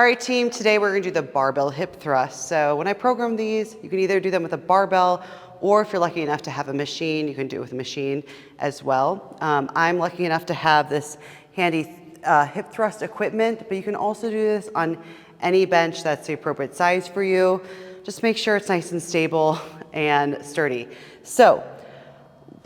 right, team, today we're gonna do the barbell hip thrust. So when I program these, you can either do them with a barbell, or if you're lucky enough to have a machine, you can do it with a machine as well. I'm lucky enough to have this handy hip thrust equipment, but you can also do this on any bench that's the appropriate size for you. Just make sure it's nice and stable and sturdy. So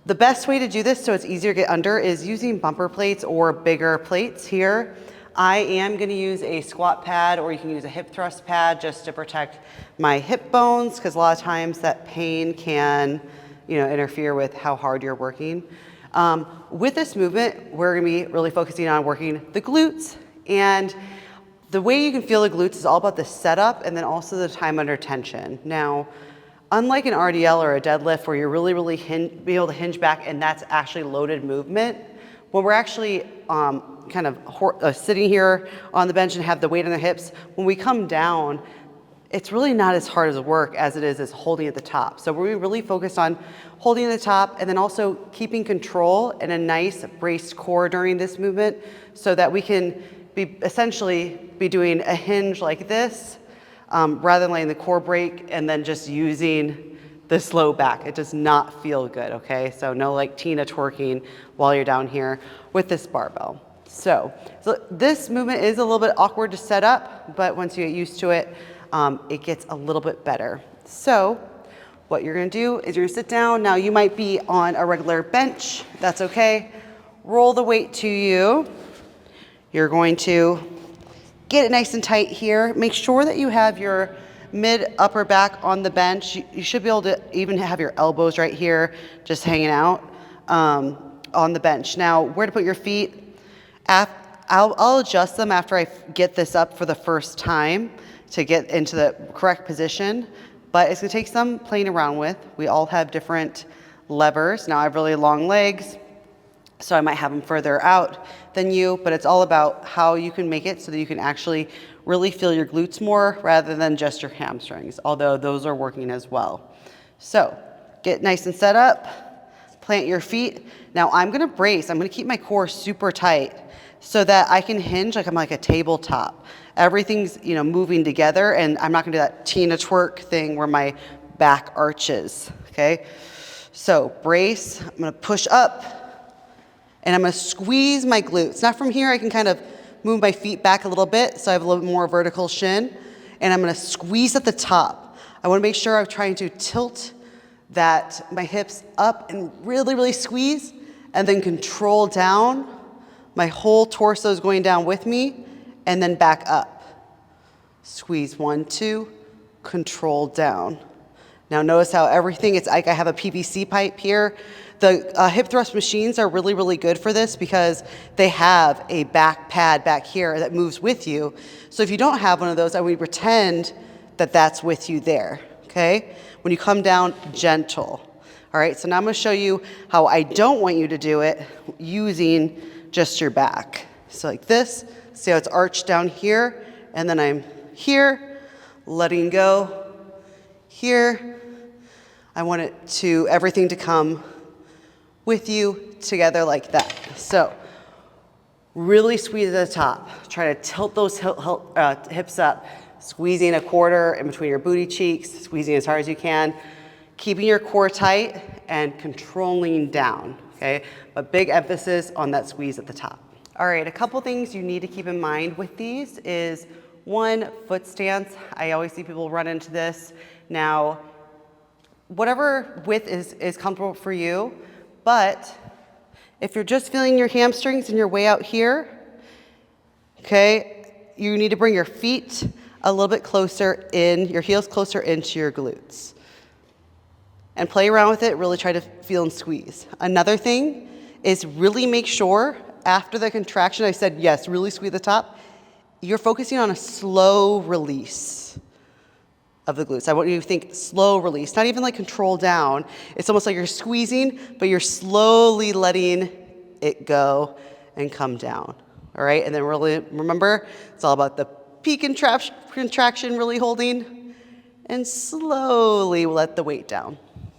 the best way to do this so it's easier to get under is using bumper plates or bigger plates here. I am going to use a squat pad, or you can use a hip thrust pad just to protect my hip bones, because a lot of times that pain can, interfere with how hard you're working. With this movement, we're going to be really focusing on working the glutes, and the way you can feel the glutes is all about the setup and then also the time under tension. Now, unlike an RDL or a deadlift where you're really be able to hinge back and that's actually loaded movement, when we're actually sitting here on the bench and have the weight on the hips, when we come down, it's really not as hard as work as it is as holding at the top. So we're really focused on holding at the top and then also keeping control and a nice braced core during this movement so that we can essentially be doing a hinge like this rather than letting the core break and then just using this low back. It does not feel good, okay? So no like Tina twerking while you're down here with this barbell. So this movement is a little bit awkward to set up, but once you get used to it, it gets a little bit better. So what you're gonna do is you're gonna sit down. Now you might be on a regular bench, that's okay. Roll the weight to you. You're going to get it nice and tight here. Make sure that you have your mid upper back on the bench. You should be able to even have your elbows right here just hanging out on the bench. Now, where to put your feet? I'll adjust them after I get this up for the first time to get into the correct position, but it's gonna take some playing around with. We all have different levers. Now I have really long legs, so I might have them further out than you, but it's all about how you can make it so that you can actually really feel your glutes more rather than just your hamstrings, although those are working as well. So get nice and set up, plant your feet. Now I'm gonna brace, I'm gonna keep my core super tight so that I can hinge like I'm like a tabletop. Everything's moving together, and I'm not gonna do that Tina twerk thing where my back arches, okay? So brace, I'm gonna push up, and I'm gonna squeeze my glutes. Now from here I can kind of move my feet back a little bit so I have a little bit more vertical shin, and I'm gonna squeeze at the top. I wanna make sure I'm trying to tilt my hips up and really squeeze, and then control down. My whole torso is going down with me, and then back up. Squeeze 1, 2, control down. Now notice how everything, it's like I have a PVC pipe here. The hip thrust machines are really good for this because they have a back pad back here that moves with you. So if you don't have one of those, I would pretend that that's with you there, okay? When you come down, gentle. All right, so now I'm gonna show you how I don't want you to do it using just your back. So like this, see how it's arched down here, and then I'm here, letting go, here. I want everything to come with you together like that. So really squeeze at the top. Try to tilt those hips up, squeezing a quarter in between your booty cheeks, squeezing as hard as you can, keeping your core tight and controlling down, okay? But big emphasis on that squeeze at the top. All right, a couple things you need to keep in mind with these is one, foot stance. I always see people run into this. Now, whatever width is comfortable for you, but if you're just feeling your hamstrings and you're way out here, okay, you need to bring your feet a little bit closer in, your heels closer into your glutes. And play around with it, really try to feel and squeeze. Another thing is really make sure after the contraction, I said, yes, really squeeze the top, you're focusing on a slow release of the glutes. I want you to think slow release, not even like control down. It's almost like you're squeezing, but you're slowly letting it go and come down, all right? And then really remember, it's all about the peak contraction, really holding, and slowly let the weight down.